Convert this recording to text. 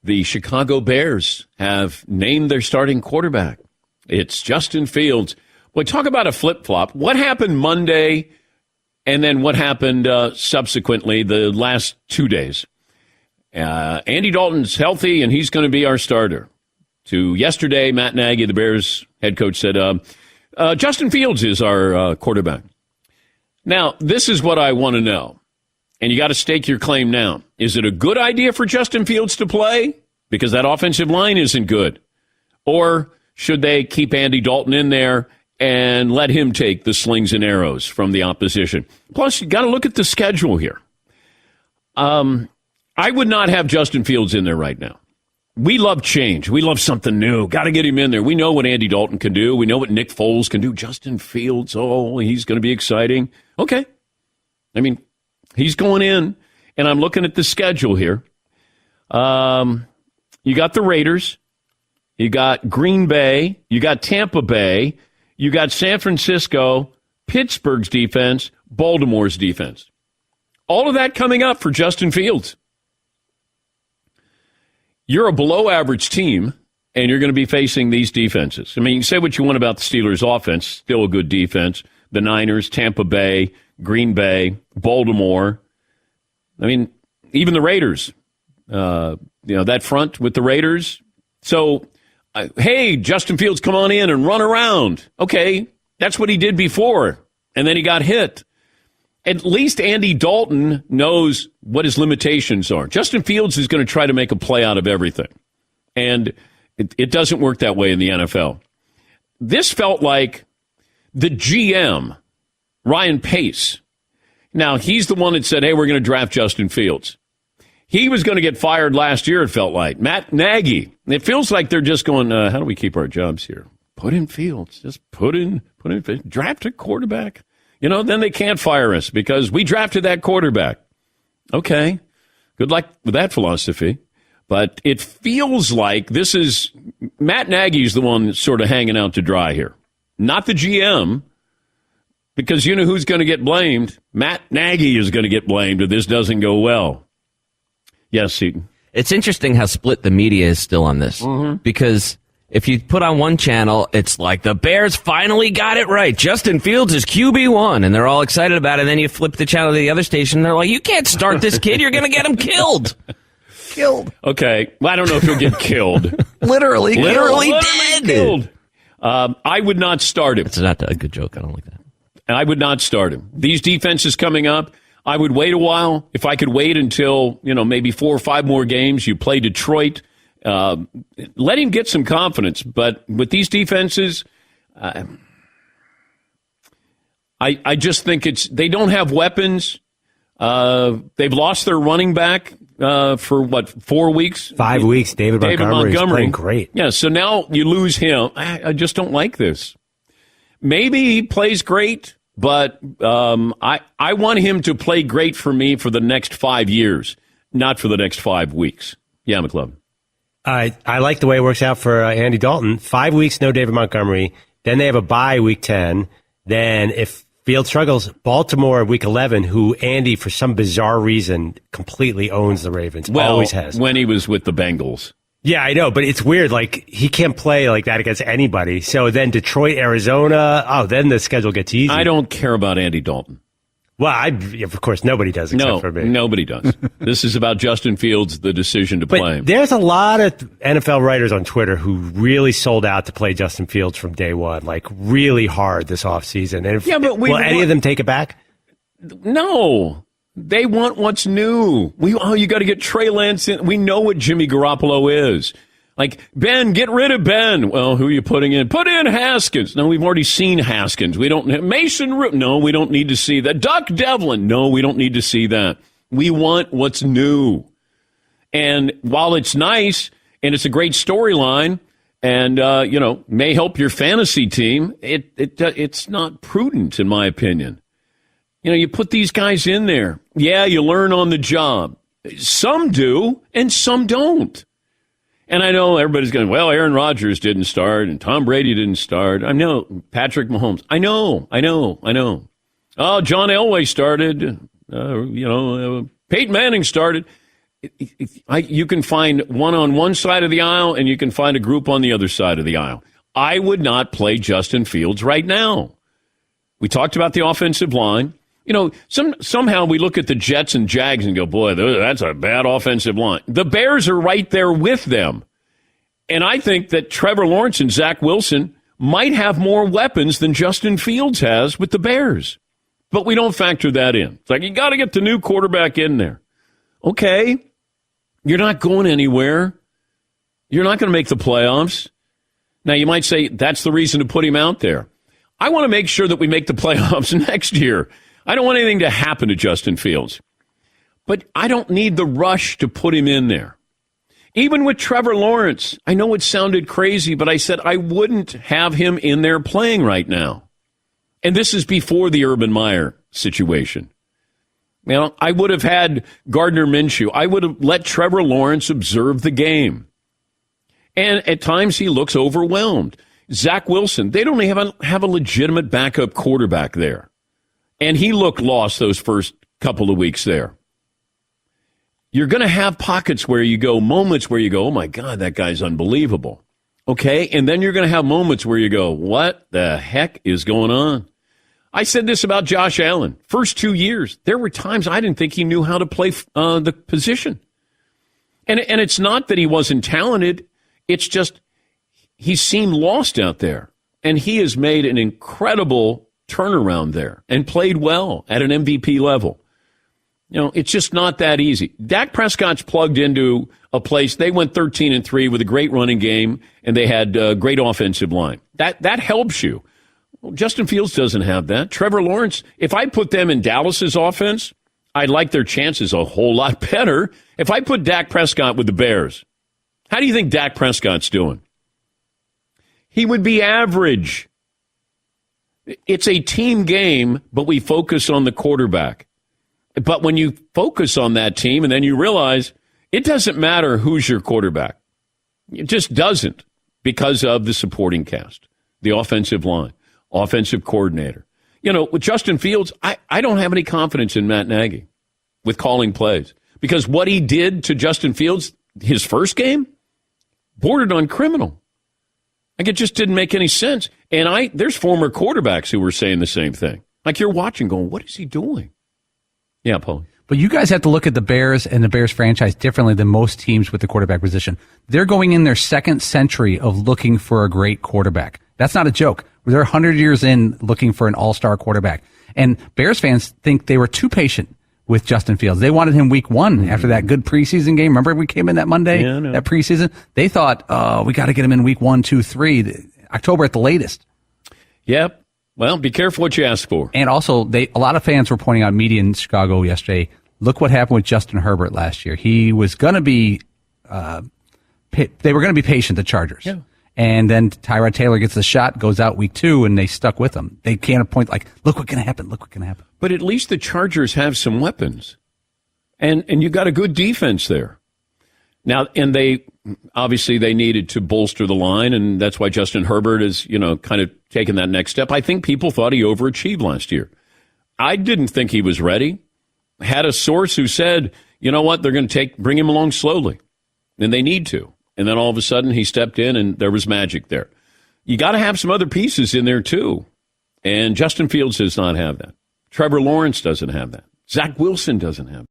The Chicago Bears have named their starting quarterback. It's Justin Fields. Boy, talk about a flip-flop. What happened Monday and then what happened subsequently the last 2 days? Andy Dalton's healthy, and he's going to be our starter. To yesterday, Matt Nagy, the Bears head coach, said, Justin Fields is our quarterback. Now, this is what I want to know, and you got to stake your claim now. Is it a good idea for Justin Fields to play because that offensive line isn't good? Or should they keep Andy Dalton in there and let him take the slings and arrows from the opposition? Plus, you got to look at the schedule here. I would not have Justin Fields in there right now. We love change. We love something new. Got to get him in there. We know what Andy Dalton can do. We know what Nick Foles can do. Justin Fields, he's going to be exciting. Okay. I mean, he's going in, and I'm looking at the schedule here. You got the Raiders. You got Green Bay. You got Tampa Bay. You got San Francisco, Pittsburgh's defense, Baltimore's defense. All of that coming up for Justin Fields. You're a below-average team, and you're going to be facing these defenses. I mean, you can say what you want about the Steelers' offense, still a good defense. The Niners, Tampa Bay, Green Bay, Baltimore. I mean, even the Raiders. That front with the Raiders. So, hey, Justin Fields, come on in and run around. Okay, that's what he did before, and then he got hit. At least Andy Dalton knows what his limitations are. Justin Fields is going to try to make a play out of everything. And it doesn't work that way in the NFL. This felt like the GM, Ryan Pace. Now, he's the one that said, hey, we're going to draft Justin Fields. He was going to get fired last year, it felt like. Matt Nagy. It feels like they're just going, how do we keep our jobs here? Put in Fields. Just put in draft a quarterback. Then they can't fire us because we drafted that quarterback. Okay, good luck with that philosophy. But it feels like this is Matt Nagy's the one that's sort of hanging out to dry here, not the GM, because you know who's going to get blamed? Matt Nagy is going to get blamed if this doesn't go well. Yes, Seton. It's interesting how split the media is still on this, because if you put on one channel, it's like the Bears finally got it right. Justin Fields is QB1, and they're all excited about it. And then you flip the channel to the other station, and they're like, you can't start this kid. You're going to get him killed. Killed. Okay. Well, I don't know if he'll get killed. Literally dead. Killed. I would not start him. It's not a good joke. I don't like that. I would not start him. These defenses coming up, I would wait a while. If I could wait until, maybe 4 or 5 more games, you play Detroit. Let him get some confidence. But with these defenses, I just think they don't have weapons. They've lost their running back for, 4 weeks? 5 weeks. David Montgomery is playing great. Yeah, so now you lose him. I just don't like this. Maybe he plays great, but I want him to play great for me for the next 5 years, not for the next 5 weeks. Yeah, McLovin. I like the way it works out for Andy Dalton. 5 weeks, no David Montgomery. Then they have a bye week 10. Then if Field struggles, Baltimore week 11, who Andy, for some bizarre reason, completely owns the Ravens. Always has. When he was with the Bengals. Yeah, I know, but it's weird. Like, he can't play like that against anybody. So then Detroit, Arizona, then the schedule gets easy. I don't care about Andy Dalton. Well, of course, nobody does except for me. Nobody does. This is about Justin Fields, the decision to play him. There's a lot of NFL writers on Twitter who really sold out to play Justin Fields from day one, like really hard this offseason. And will any of them take it back? No. They want what's new. You got to get Trey Lance in. We know what Jimmy Garoppolo is. Like, Ben, get rid of Ben. Well, who are you putting in? Put in Haskins. No, we've already seen Haskins. We don't. Mason Root. No, we don't need to see that. Duck Devlin. No, we don't need to see that. We want what's new. And while it's nice and it's a great storyline and, may help your fantasy team, it's not prudent, in my opinion. You put these guys in there. Yeah, you learn on the job. Some do, and some don't. And I know everybody's going, well, Aaron Rodgers didn't start, and Tom Brady didn't start. I know, Patrick Mahomes. I know. Oh, John Elway started. Peyton Manning started. You can find one on one side of the aisle, and you can find a group on the other side of the aisle. I would not play Justin Fields right now. We talked about the offensive line. You know, somehow we look at the Jets and Jags and go, boy, that's a bad offensive line. The Bears are right there with them. And I think that Trevor Lawrence and Zach Wilson might have more weapons than Justin Fields has with the Bears. But we don't factor that in. It's like, you got to get the new quarterback in there. Okay, you're not going anywhere. You're not going to make the playoffs. Now, you might say that's the reason to put him out there. I want to make sure that we make the playoffs next year. I don't want anything to happen to Justin Fields. But I don't need the rush to put him in there. Even with Trevor Lawrence, I know it sounded crazy, but I said I wouldn't have him in there playing right now. And this is before the Urban Meyer situation. You know, I would have had Gardner Minshew. I would have let Trevor Lawrence observe the game. And at times he looks overwhelmed. Zach Wilson, they don't even have a legitimate backup quarterback there. And he looked lost those first couple of weeks there. You're going to have pockets where you go, moments where you go, oh my God, that guy's unbelievable. Okay, and then you're going to have moments where you go, what the heck is going on? I said this about Josh Allen. First 2 years, there were times I didn't think he knew how to play the position. And it's not that he wasn't talented. It's just he seemed lost out there. And he has made an incredible turnaround there and played well at an MVP level. You know, it's just not that easy. Dak Prescott's plugged into a place. They went 13-3 with a great running game, and they had a great offensive line. That helps you. Well, Justin Fields doesn't have that. Trevor Lawrence, if I put them in Dallas's offense, I'd like their chances a whole lot better. If I put Dak Prescott with the Bears, how do you think Dak Prescott's doing? He would be average. It's a team game, but we focus on the quarterback. But when you focus on that team and then you realize it doesn't matter who's your quarterback. It just doesn't because of the supporting cast, the offensive line, offensive coordinator. You know, with Justin Fields, I don't have any confidence in Matt Nagy with calling plays because what he did to Justin Fields, his first game, bordered on criminal. Like, it just didn't make any sense. And there's former quarterbacks who were saying the same thing. Like, you're watching going, what is he doing? Yeah, Paul. But you guys have to look at the Bears and the Bears franchise differently than most teams with the quarterback position. They're going in their second century of looking for a great quarterback. That's not a joke. They're 100 years in looking for an all-star quarterback. And Bears fans think they were too patient with Justin Fields. They wanted him week one after that good preseason game. Remember we came in that Monday, that preseason? They thought, we got to get him in week 1, 2, 3, October at the latest. Yep. Well, be careful what you ask for. And also, a lot of fans were pointing out, media in Chicago yesterday, look what happened with Justin Herbert last year. He was going to be, they were going to be patient, the Chargers. Yeah. And then Tyrod Taylor gets the shot, goes out week 2, and they stuck with him. They can't point like, look what can happen, look what can happen. But at least the Chargers have some weapons. And you got a good defense there. Now, and they needed to bolster the line, and that's why Justin Herbert is, kind of taking that next step. I think people thought he overachieved last year. I didn't think he was ready. Had a source who said, you know what, they're going to bring him along slowly, and they need to. And then all of a sudden he stepped in, and there was magic there. You got to have some other pieces in there too, and Justin Fields does not have that. Trevor Lawrence doesn't have that. Zach Wilson doesn't have that.